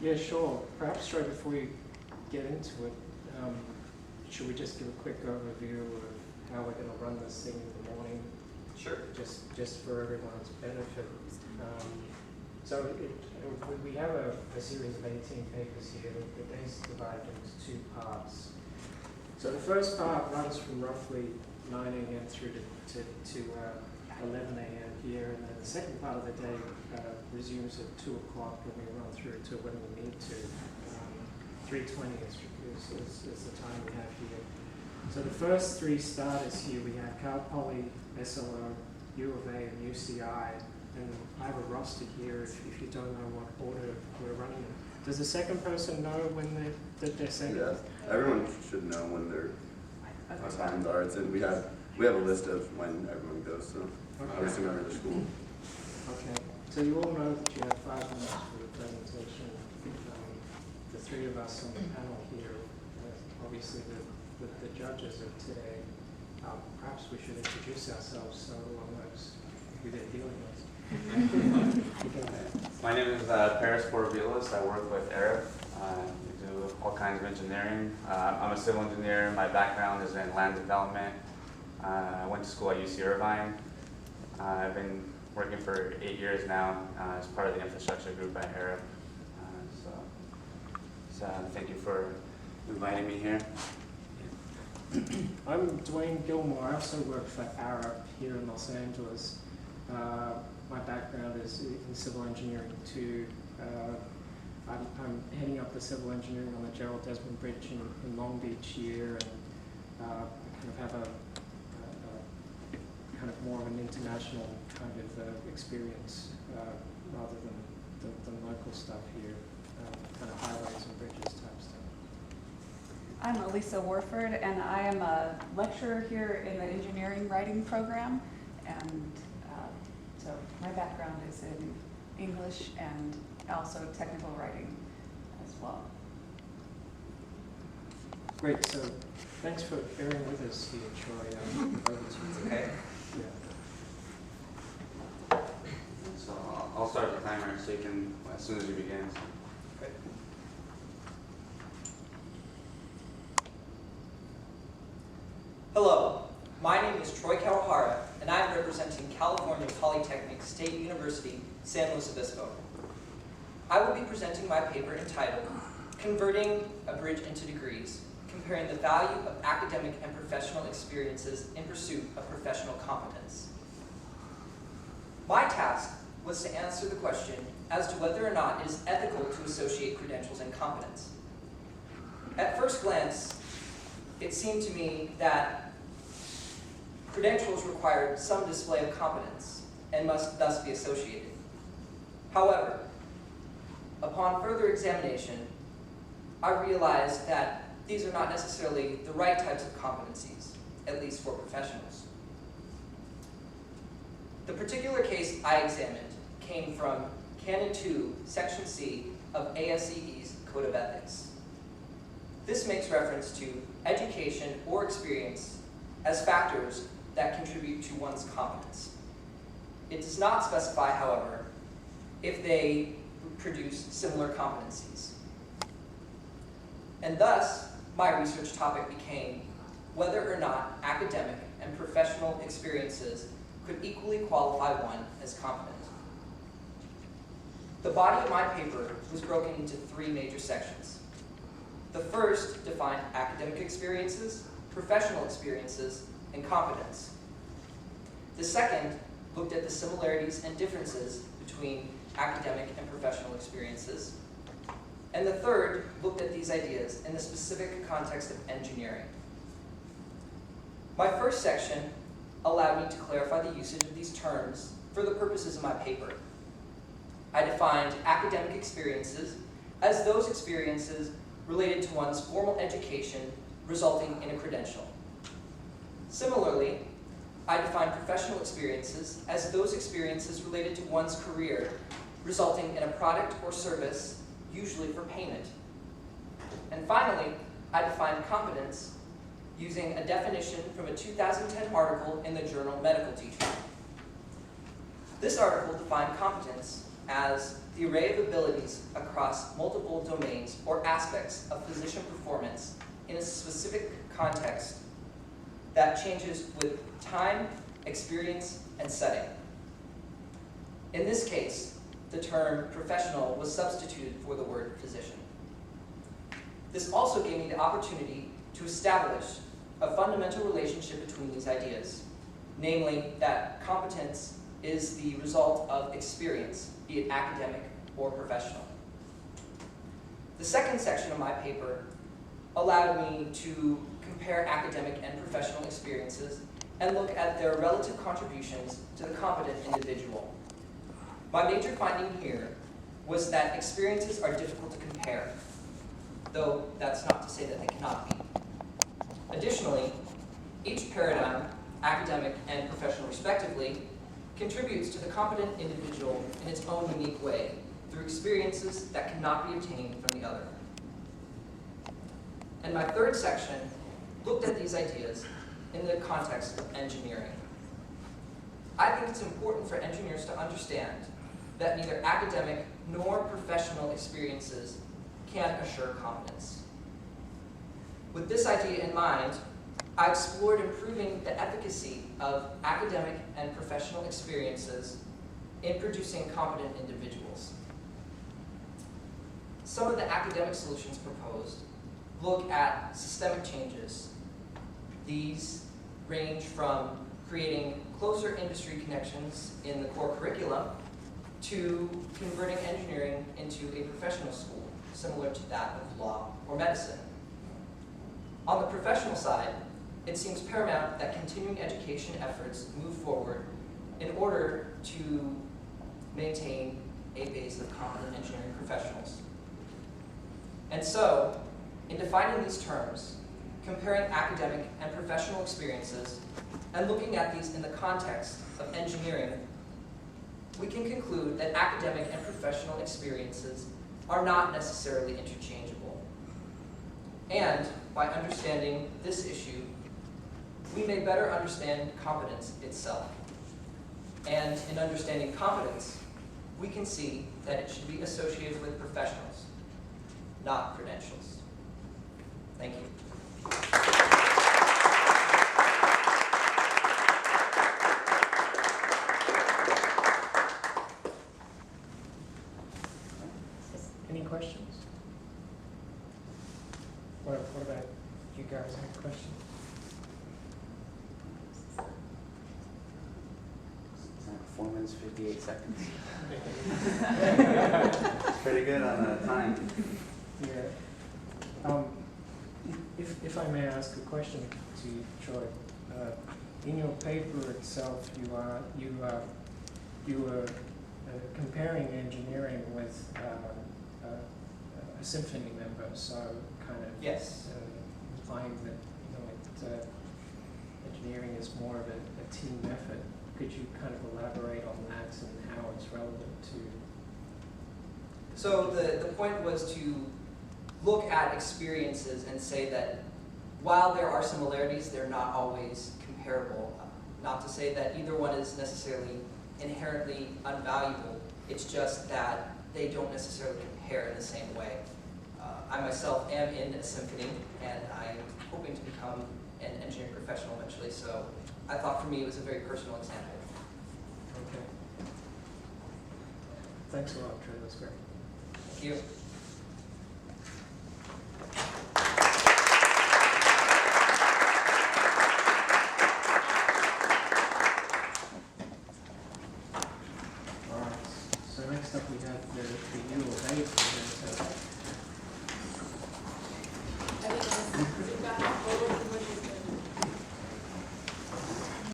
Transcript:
Yeah, sure. Perhaps straight before we get into it, should we just give a quick overview of how we're going to run this thing in the morning? Sure. Just for everyone's benefit. We have a series of 18 papers here. The day's divided into two parts. So the first part runs from roughly 9 a.m. through to 11 a.m. here, and then the second part of the day resumes at 2 o'clock, and we run through to when we need to. 3:20 is the time we have here. So the first three starters here, we have Cal Poly, SLO, U of A, and UCI. And I have a roster here if you don't know what order we're running in. Does the second person know when they're second? Yeah, everyone should know when their times are. We have a list of when everyone goes, so obviously remember the school. Okay, so you all know that you have 5 minutes for the presentation. The three of us on the panel here, obviously the judges of today. Perhaps we should introduce ourselves so everyone knows who they're dealing with. My name is Paris Porvilas. I work with Arab. We do all kinds of engineering. I'm a civil engineer. My background is in land development. I went to school at UC Irvine. I've been working for 8 years now as part of the infrastructure group at Arab. So thank you for inviting me here. I'm Dwayne Gilmore. I also work for Arab here in Los Angeles. My background is in civil engineering too. I'm heading up the civil engineering on the Gerald Desmond Bridge in Long Beach here, and kind of have a kind of more of an international kind of experience rather than local stuff here, kind of highways and bridges type stuff. I'm Elisa Warford, and I am a lecturer here in the engineering writing program, and so my background is in English and also technical writing as well. Great, so thanks for bearing with us here, Troy. Over to you. Okay. Yeah. So I'll start the timer so you can, as soon as you begin. Okay. Hello, my name is Troy Kawahara, and I'm representing California Polytechnic State University, San Luis Obispo. I will be presenting my paper entitled, Converting a Bridge into Degrees, Comparing the Value of Academic and Professional Experiences in Pursuit of Professional Competence. My task was to answer the question as to whether or not it is ethical to associate credentials and competence. At first glance, it seemed to me that credentials required some display of competence and must thus be associated. However, upon further examination, I realized that these are not necessarily the right types of competencies, at least for professionals. The particular case I examined came from Canon 2, Section C of ASCE's Code of Ethics. This makes reference to education or experience as factors that contribute to one's competence. It does not specify, however, if they produce similar competencies. And thus, my research topic became whether or not academic and professional experiences could equally qualify one as competent. The body of my paper was broken into 3 major sections. The first defined academic experiences, professional experiences, and competence. The second looked at the similarities and differences between academic and professional experiences. And the third looked at these ideas in the specific context of engineering. My first section allowed me to clarify the usage of these terms for the purposes of my paper. I defined academic experiences as those experiences related to one's formal education resulting in a credential. Similarly, I define professional experiences as those experiences related to one's career resulting in a product or service, usually for payment. And finally, I define competence using a definition from a 2010 article in the journal Medical Teaching. This article defined competence as the array of abilities across multiple domains or aspects of physician performance in a specific context that changes with time, experience, and setting. In this case, the term professional was substituted for the word physician. This also gave me the opportunity to establish a fundamental relationship between these ideas, namely that competence is the result of experience, be it academic or professional. The second section of my paper allowed me to compare academic and professional experiences and look at their relative contributions to the competent individual. My major finding here was that experiences are difficult to compare, though that's not to say that they cannot be. Additionally, each paradigm, academic and professional respectively, contributes to the competent individual in its own unique way through experiences that cannot be obtained from the other. And my third section looked at these ideas in the context of engineering. I think it's important for engineers to understand that neither academic nor professional experiences can assure competence. With this idea in mind, I explored improving the efficacy of academic and professional experiences in producing competent individuals. Some of the academic solutions proposed look at systemic changes. These range from creating closer industry connections in the core curriculum to converting engineering into a professional school, similar to that of law or medicine. On the professional side, it seems paramount that continuing education efforts move forward in order to maintain a base of competent engineering professionals. And so, in defining these terms, comparing academic and professional experiences, and looking at these in the context of engineering, we can conclude that academic and professional experiences are not necessarily interchangeable. And by understanding this issue, we may better understand competence itself. And in understanding competence, we can see that it should be associated with professionals, not credentials. Thank you. Any questions? What about you guys? Any questions? 4 minutes, 58 seconds. It's pretty good on the time. Yeah. If I may ask a question to you, Troy, in your paper itself, you were comparing engineering with a symphony member, so kind of Yes. implying that engineering is more of a team effort. Could you kind of elaborate on that and how it's relevant to? So the point was to look at experiences and say that while there are similarities, they're not always comparable. Not to say that either one is necessarily inherently unvaluable. It's just that they don't necessarily compare in the same way. I myself am in a symphony, and I'm hoping to become an engineering professional eventually, so I thought for me it was a very personal example. Okay. Thanks a lot, Troy. That's great. Thank you. All right. So next up we have the U of A presenter. I think we've got